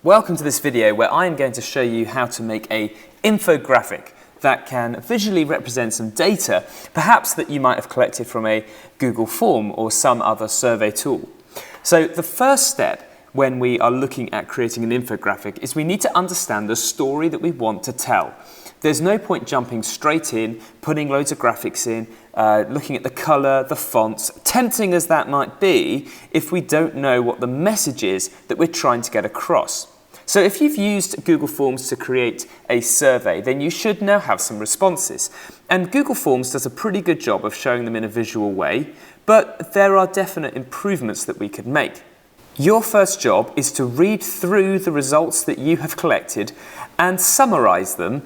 Welcome to this video where I am going to show you how to make an infographic that can visually represent some data, perhaps that you might have collected from a Google form or some other survey tool. So the first step when we are looking at creating an infographic is we need to understand the story that we want to tell. There's no point jumping straight in, putting loads of graphics in, looking at the color, the fonts, tempting as that might be, if we don't know what the message is that we're trying to get across. So if you've used Google Forms to create a survey, then you should now have some responses. And Google Forms does a pretty good job of showing them in a visual way, but there are definite improvements that we could make. Your first job is to read through the results that you have collected and summarize them,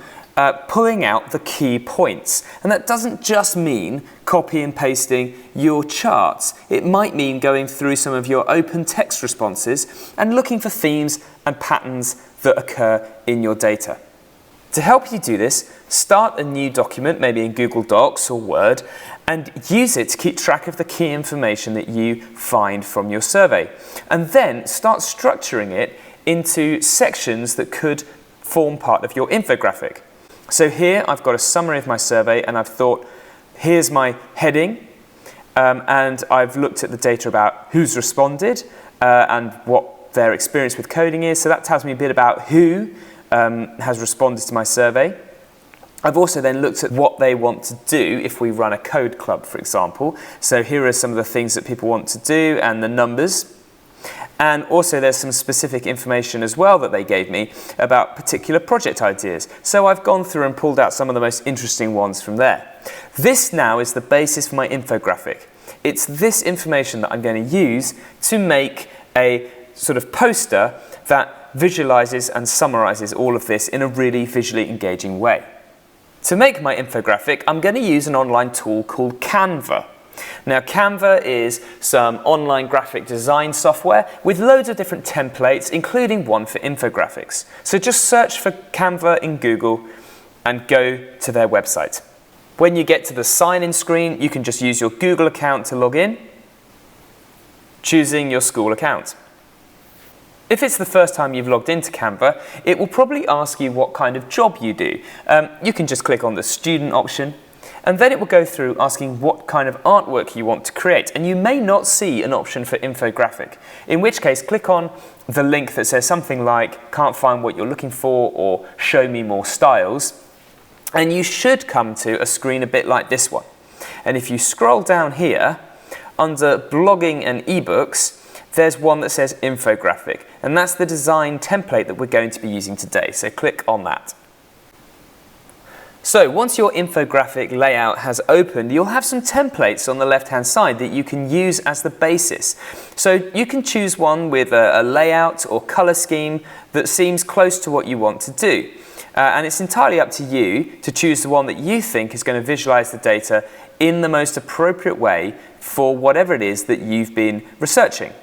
pulling out the key points. And that doesn't just mean copy and pasting your charts. It might mean going through some of your open text responses and looking for themes and patterns that occur in your data. To help you do this, start a new document, maybe in Google Docs or Word, and use it to keep track of the key information that you find from your survey. And then start structuring it into sections that could form part of your infographic. So here I've got a summary of my survey, and I've thought, here's my heading, and I've looked at the data about who's responded and what their experience with coding is. So that tells me a bit about who has responded to my survey. I've also then looked at what they want to do if we run a code club, for example. So here are some of the things that people want to do and the numbers. And also there's some specific information as well that they gave me about particular project ideas. So I've gone through and pulled out some of the most interesting ones from there. This now is the basis for my infographic. It's this information that I'm going to use to make a sort of poster that visualizes and summarizes all of this in a really visually engaging way. To make my infographic, I'm going to use an online tool called Canva. Now, Canva is some online graphic design software with loads of different templates, including one for infographics. So just search for Canva in Google and go to their website. When you get to the sign-in screen, you can just use your Google account to log in, choosing your school account. If it's the first time you've logged into Canva, it will probably ask you what kind of job you do. You can just click on the student option, and then it will go through asking what kind of artwork you want to create. And you may not see an option for infographic, in which case click on the link that says something like "can't find what you're looking for" or "show me more styles." And you should come to a screen a bit like this one. And if you scroll down here, under blogging and ebooks, there's one that says infographic, and that's the design template that we're going to be using today. So click on that. So once your infographic layout has opened, you'll have some templates on the left-hand side that you can use as the basis. So you can choose one with a layout or color scheme that seems close to what you want to do. And it's entirely up to you to choose the one that you think is going to visualize the data in the most appropriate way for whatever it is that you've been researching.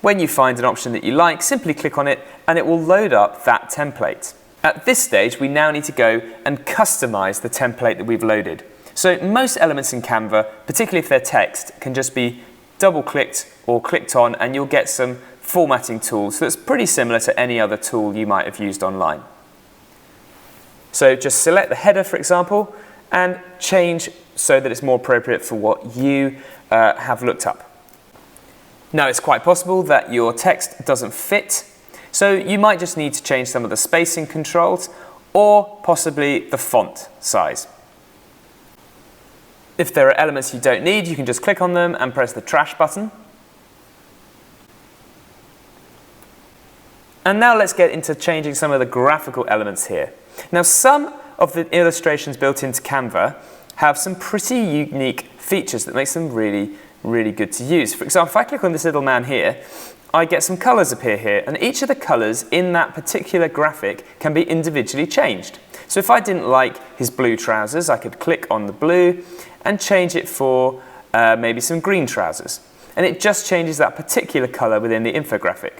When you find an option that you like, simply click on it and it will load up that template. At this stage, we now need to go and customize the template that we've loaded. So most elements in Canva, particularly if they're text, can just be double-clicked or clicked on, and you'll get some formatting tools that's pretty similar to any other tool you might have used online. So just select the header, for example, and change so that it's more appropriate for what you have looked up. Now, it's quite possible that your text doesn't fit, so you might just need to change some of the spacing controls or possibly the font size. If there are elements you don't need, you can just click on them and press the trash button. And now let's get into changing some of the graphical elements here. Now, some of the illustrations built into Canva have some pretty unique features that makes them really good to use. For example, if I click on this little man here, I get some colors appear here, and each of the colors in that particular graphic can be individually changed. So if I didn't like his blue trousers, I could click on the blue and change it for maybe some green trousers. And it just changes that particular color within the infographic.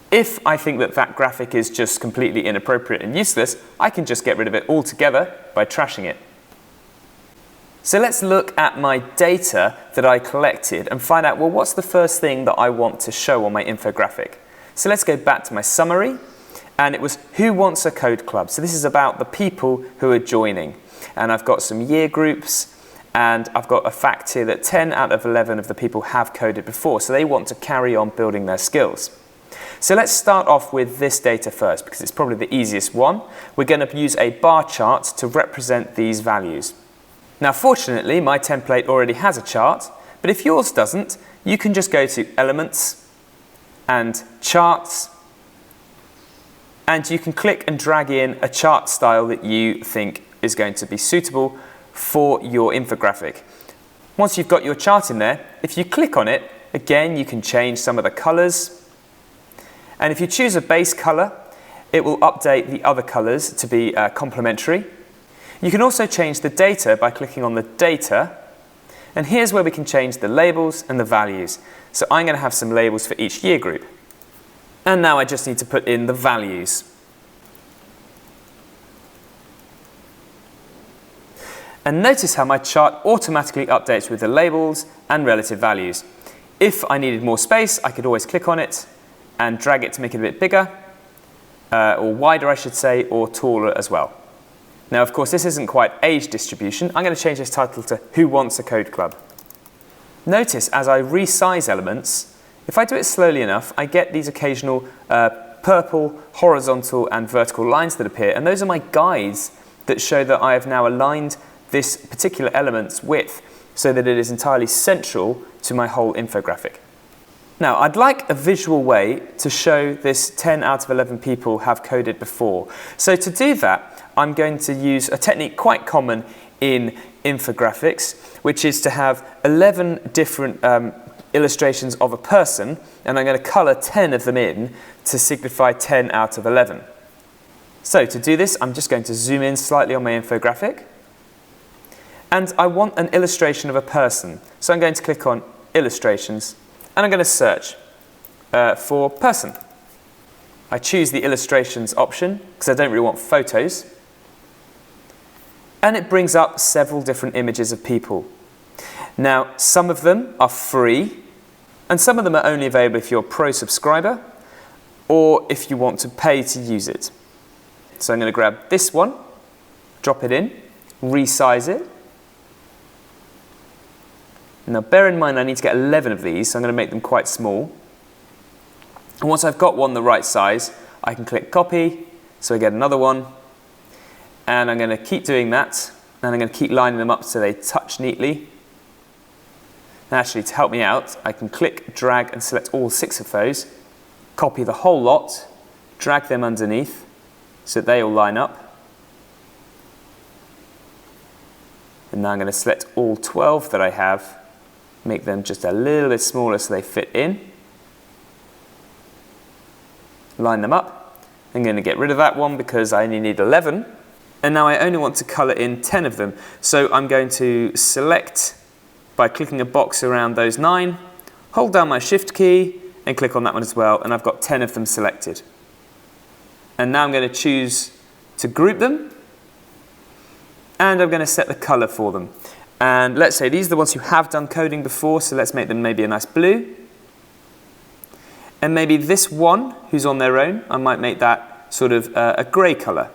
If I think that that graphic is just completely inappropriate and useless, I can just get rid of it altogether by trashing it. So let's look at my data that I collected and find out, well, what's the first thing that I want to show on my infographic? So let's go back to my summary, and it was who wants a code club? So this is about the people who are joining. And I've got some year groups, and I've got a fact here that 10 out of 11 of the people have coded before, so they want to carry on building their skills. So let's start off with this data first, because it's probably the easiest one. We're going to use a bar chart to represent these values. Now, fortunately, my template already has a chart, but if yours doesn't, you can just go to Elements and Charts, and you can click and drag in a chart style that you think is going to be suitable for your infographic. Once you've got your chart in there, if you click on it, again, you can change some of the colors. And if you choose a base color, it will update the other colors to be complementary. You can also change the data by clicking on the data. And here's where we can change the labels and the values. So I'm going to have some labels for each year group. And now I just need to put in the values. And notice how my chart automatically updates with the labels and relative values. If I needed more space, I could always click on it and drag it to make it a bit bigger, or wider I should say, or taller as well. Now of course this isn't quite age distribution. I'm going to change this title to Who Wants a Code Club? Notice as I resize elements, if I do it slowly enough, I get these occasional purple, horizontal and vertical lines that appear, and those are my guides that show that I have now aligned this particular element's width so that it is entirely central to my whole infographic. Now, I'd like a visual way to show this 10 out of 11 people have coded before. So to do that, I'm going to use a technique quite common in infographics, which is to have 11 different illustrations of a person, and I'm going to colour 10 of them in to signify 10 out of 11. So to do this, I'm just going to zoom in slightly on my infographic, and I want an illustration of a person. So I'm going to click on Illustrations, and I'm going to search for person. I choose the Illustrations option because I don't really want photos, and it brings up several different images of people. Now, some of them are free, and some of them are only available if you're a pro subscriber or if you want to pay to use it. So I'm going to grab this one, drop it in, resize it. Now bear in mind I need to get 11 of these, so I'm going to make them quite small. And once I've got one the right size, I can click copy, so I get another one. And I'm going to keep doing that, and I'm going to keep lining them up so they touch neatly. And actually, to help me out, I can click, drag, and select all 6 of those, copy the whole lot, drag them underneath so that they all line up. And now I'm going to select all 12 that I have, make them just a little bit smaller so they fit in. Line them up. I'm going to get rid of that one because I only need 11. And now I only want to colour in 10 of them. So I'm going to select by clicking a box around those 9, hold down my Shift key and click on that one as well, and I've got 10 of them selected. And now I'm going to choose to group them, and I'm going to set the colour for them. And let's say these are the ones who have done coding before, so let's make them maybe a nice blue. And maybe this one, who's on their own, I might make that sort of a grey colour.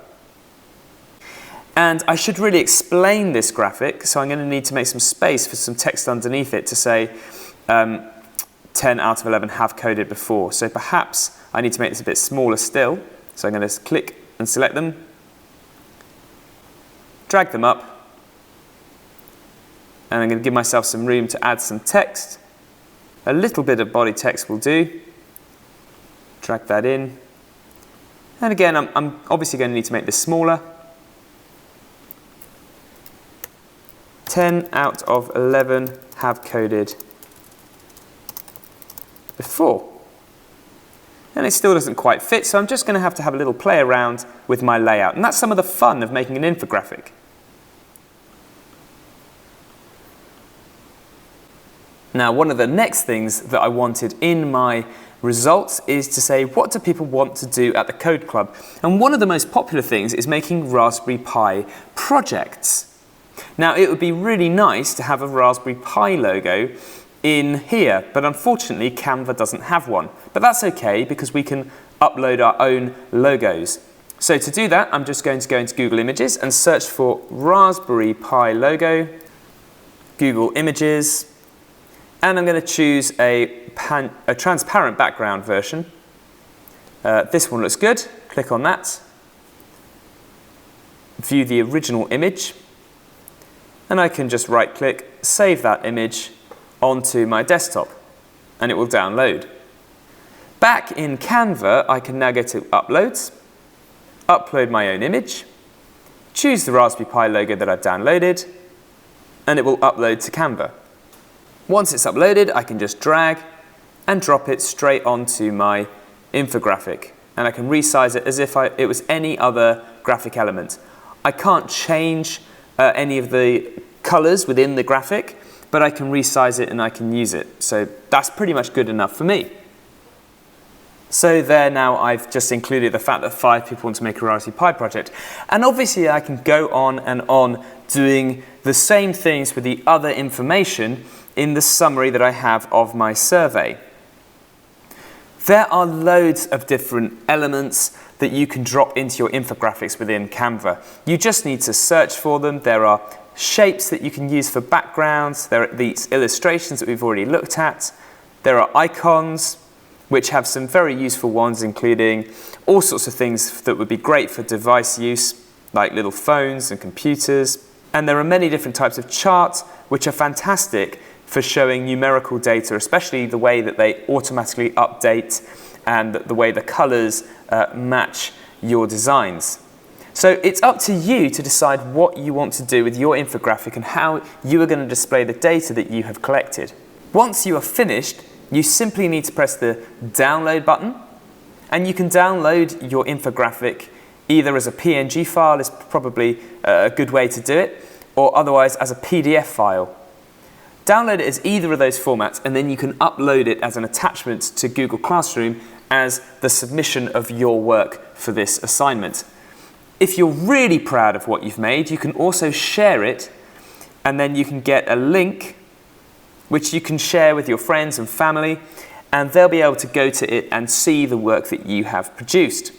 And I should really explain this graphic, so I'm going to need to make some space for some text underneath it to say 10 out of 11 have coded before. So perhaps I need to make this a bit smaller still. So I'm going to click and select them, drag them up, and I'm going to give myself some room to add some text. A little bit of body text will do. Drag that in. And again, I'm obviously going to need to make this smaller. 10 out of 11 have coded before. And it still doesn't quite fit, so I'm just going to have a little play around with my layout. And that's some of the fun of making an infographic. Now, one of the next things that I wanted in my results is to say, what do people want to do at the Code Club? And one of the most popular things is making Raspberry Pi projects. Now, it would be really nice to have a Raspberry Pi logo in here, but unfortunately Canva doesn't have one. But that's okay because we can upload our own logos. So to do that, I'm just going to go into Google Images and search for Raspberry Pi logo, Google Images, and I'm going to choose a transparent background version. This one looks good. Click on that. View the original image. And I can just right-click, save that image onto my desktop, and it will download. Back in Canva, I can now go to Uploads, upload my own image, choose the Raspberry Pi logo that I've downloaded, and it will upload to Canva. Once it's uploaded, I can just drag and drop it straight onto my infographic, and I can resize it as if it was any other graphic element. I can't change any of the colors within the graphic, but I can resize it and I can use it. So that's pretty much good enough for me. So there now I've just included the fact that 5 people want to make a Raspberry Pi project. And obviously I can go on and on doing the same things with the other information in the summary that I have of my survey. There are loads of different elements that you can drop into your infographics within Canva. You just need to search for them. There are shapes that you can use for backgrounds. There are these illustrations that we've already looked at. There are icons, which have some very useful ones, including all sorts of things that would be great for device use, like little phones and computers. And there are many different types of charts, which are fantastic for showing numerical data, especially the way that they automatically update and the way the colors match your designs. So it's up to you to decide what you want to do with your infographic and how you are going to display the data that you have collected. Once you are finished, you simply need to press the download button, and you can download your infographic either as a PNG file is probably a good way to do it, or otherwise as a PDF file. Download it as either of those formats, and then you can upload it as an attachment to Google Classroom as the submission of your work for this assignment. If you're really proud of what you've made, you can also share it, and then you can get a link which you can share with your friends and family, and they'll be able to go to it and see the work that you have produced.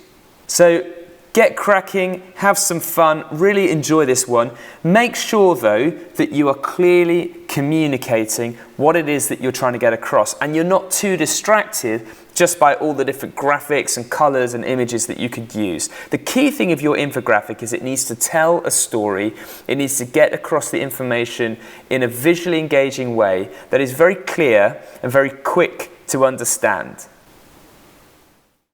So get cracking, have some fun, really enjoy this one. Make sure though that you are clearly communicating what it is that you're trying to get across, and you're not too distracted just by all the different graphics and colors and images that you could use. The key thing of your infographic is it needs to tell a story. It needs to get across the information in a visually engaging way that is very clear and very quick to understand.